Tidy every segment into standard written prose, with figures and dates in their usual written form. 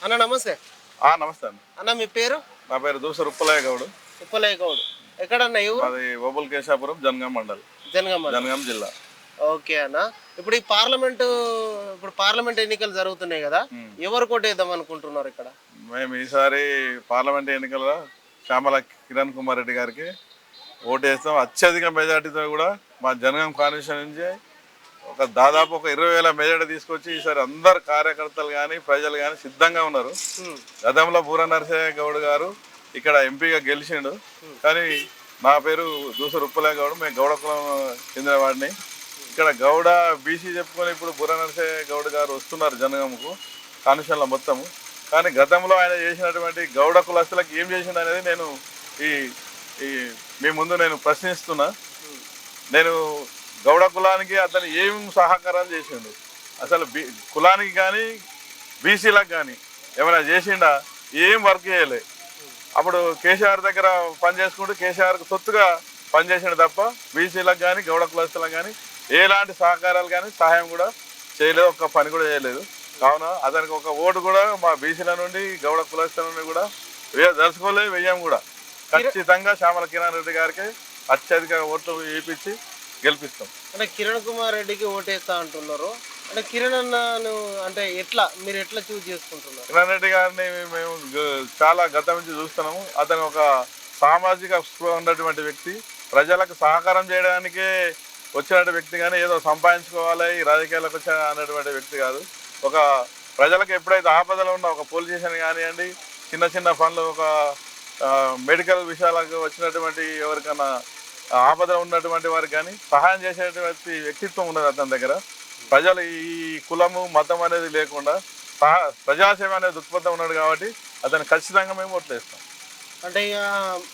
అన్న నమస్తే. నమస్తే అండి. అన్న మీ పేరు? నా పేరు దూసరి ఉప్పలయ్య గౌడ్. ఉప్పలయ్య గౌడ్. ఎక్కడన్నా ఎవరు? అది ఓబుల్ కేశాపురం, జనగాం మండల్, జనగాం జిల్లా. ఓకే అన్న. ఇప్పుడు పార్లమెంట్ ఎన్నికలు జరుగుతున్నాయి కదా, ఎవరు కోటేద్దాం అనుకుంటున్నారు ఇక్కడ? మేము ఈసారి పార్లమెంట్ ఎన్నికల్లో శ్యామల కిరణ్ కుమార్ రెడ్డి గారికి ఓటు వేస్తాం. అత్యధిక మెజార్టీతో కూడా మా జనగాం కాన్స్టిట్యూషన్ నుంచి దాదాపు 20,000 మెజార్టీ తీసుకొచ్చి ఈసారి అందరు కార్యకర్తలు కానీ ప్రజలు కానీ సిద్ధంగా ఉన్నారు. గతంలో బూర నరసయ్య గౌడ్ గారు ఇక్కడ ఎంపీగా గెలిచిండు, కానీ నా పేరు దూసరి ఉప్పలయ్య గౌడ్. మేము గౌడ కులం చెందిన వాడిని. ఇక్కడ గౌడ బీసీ చెప్పుకొని ఇప్పుడు బూర నరసయ్య గౌడ్ గారు వస్తున్నారు జనగాంకు కాన్స్టిట్యూషన్లో మొత్తము. కానీ గతంలో ఆయన చేసినటువంటి గౌడ కులస్తులకు ఏం చేసిండు అనేది నేను మీ ముందు నేను ప్రశ్నిస్తున్నా. నేను గౌడ కులానికి అతను ఏం సహకారాలు చేసిండు, అసలు కులానికి కానీ బీసీలకు కానీ ఏమైనా చేసిండా? ఏం వర్క్ చేయలే. అప్పుడు కేసీఆర్ దగ్గర పనిచేసుకుంటూ కేసీఆర్కు తొత్తుగా పనిచేసిండు తప్ప బీసీలకు కానీ గౌడ కులస్తులకు కానీ ఎలాంటి సహకారాలు కానీ సహాయం కూడా చేయలేదు, ఒక్క పని కూడా చేయలేదు. కావున అతనికి ఒక ఓటు కూడా మా బీసీల నుండి గౌడ కులస్తుల నుండి కూడా దలుచుకోలేదు, వెయ్యం కూడా. ఖచ్చితంగా శ్యామల కిరణ్ రెడ్డి గారికి అత్యధిక ఓట్లు వేయించి గెలిపిస్తాం. అంటే కిరణ్ కుమార్ రెడ్డికి ఓటేస్తా అంటున్నారు. అంటే కిరణ్ అన్నను అంటే మీరు ఎట్లా చూస్ చేసుకుంటున్నారు? కిరణ్ రెడ్డి గారిని మేము చాలా గతం నుంచి చూస్తున్నాము. అతను ఒక సామాజిక స్పృహ ఉన్నటువంటి వ్యక్తి, ప్రజలకు సహకారం చేయడానికే వచ్చినటువంటి వ్యక్తి, కానీ ఏదో సంపాదించుకోవాలి ఈ రాజకీయాలకు వచ్చా అన్నటువంటి వ్యక్తి కాదు. ఒక ప్రజలకు ఎప్పుడైతే ఆపదలో ఉన్న ఒక పోలీస్ స్టేషన్ కానివ్వండి, చిన్న చిన్న పనులు, ఒక మెడికల్ విషయాలకు వచ్చినటువంటి ఎవరికైనా ఆపదలో ఉన్నటువంటి వారికి కానీ సహాయం చేసేటువంటి వ్యక్తిత్వం ఉన్నది అతని దగ్గర. ప్రజలు ఈ కులము మతం అనేది లేకుండా ప్రజాసేవ అనేది ఉత్పత్తి ఉన్నాడు కాబట్టి అతను ఖచ్చితంగా మేము ఓట్లేస్తాం. అంటే ఇక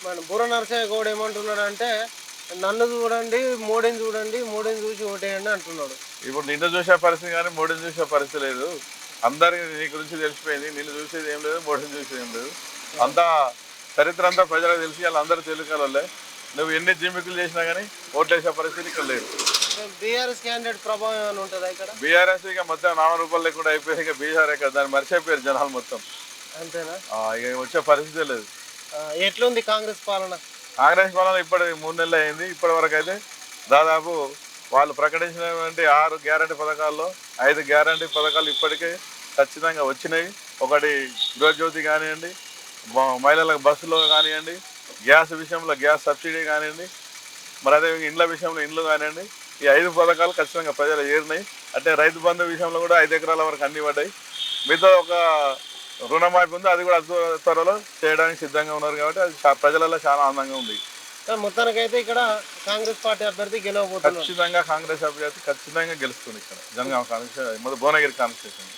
మన బూర నరసయ్య గౌడ్ ఏమంటున్నాడు అంటే, నన్ను చూడండి, మోడీని చూడండి, మోడీని చూసి ఓటేయండి అంటున్నాడు. ఇప్పుడు నిన్ను చూసే పరిస్థితి కానీ మోడీని చూసే పరిస్థితి లేదు. అందరికి నీ గురించి తెలిసిపోయింది. నిన్ను చూసేది ఏం లేదు, మోడీని చూసేది ఏం లేదు. అంతా చరిత్ర అంతా ప్రజలకు తెలిసి వాళ్ళు అందరూ తెలుగులే. నువ్వు ఎన్ని జిమ్మికులు చేసినా కానీ ఓట్లేసే పరిస్థితి ఇక్కడ లేదు. బీఆర్ఎస్ క్యాండిడేట్ ప్రభావం ఏమైనా ఉంటుందా ఇక్కడ? బీఆర్ఎస్ ఇక మొత్తం ₹4 లేకుండా అయిపోయి ఇక బీఆర్ ఇక్కడ దాన్ని మర్చిపోయారు జనాలు మొత్తం. అంతేనా? ఇక వచ్చే పరిస్థితి లేదు. ఎట్లుంది కాంగ్రెస్ పాలన? కాంగ్రెస్ పాలన ఇప్పటి 3 నెలలు అయింది. ఇప్పటి వరకు అయితే దాదాపు వాళ్ళు ప్రకటించినటువంటి 6 గ్యారంటీ పథకాల్లో 5 గ్యారంటీ పథకాలు ఇప్పటికే ఖచ్చితంగా వచ్చినాయి. ఒకటి గృహజ్యోతి కానివ్వండి, మహిళలకు బస్సులో కానివ్వండి, గ్యాస్ విషయంలో గ్యాస్ సబ్సిడీ కానివ్వండి, మరి అదే ఇండ్ల విషయంలో ఇండ్లు కానివ్వండి, ఈ 5 పథకాలు ఖచ్చితంగా ప్రజలు చేరినాయి. అంటే రైతు బంధు విషయంలో కూడా 5 ఎకరాల వరకు అన్ని పడ్డాయి. మిగతా ఒక రుణమాఫీ ఉంది, అది కూడా త్వరలో చేయడానికి సిద్ధంగా ఉన్నారు. కాబట్టి అది ప్రజలలో చాలా ఆనందంగా ఉంది. మొత్తానికైతే ఇక్కడ కాంగ్రెస్ పార్టీ అభ్యర్థి గెలవబోతున్నారు. ఖచ్చితంగా కాంగ్రెస్ అభ్యర్థి ఖచ్చితంగా గెలుస్తుంది ఇక్కడ జనగాం కాన్స్టిట్యూషన్, భువనగిరి కాన్స్టిట్యూషన్.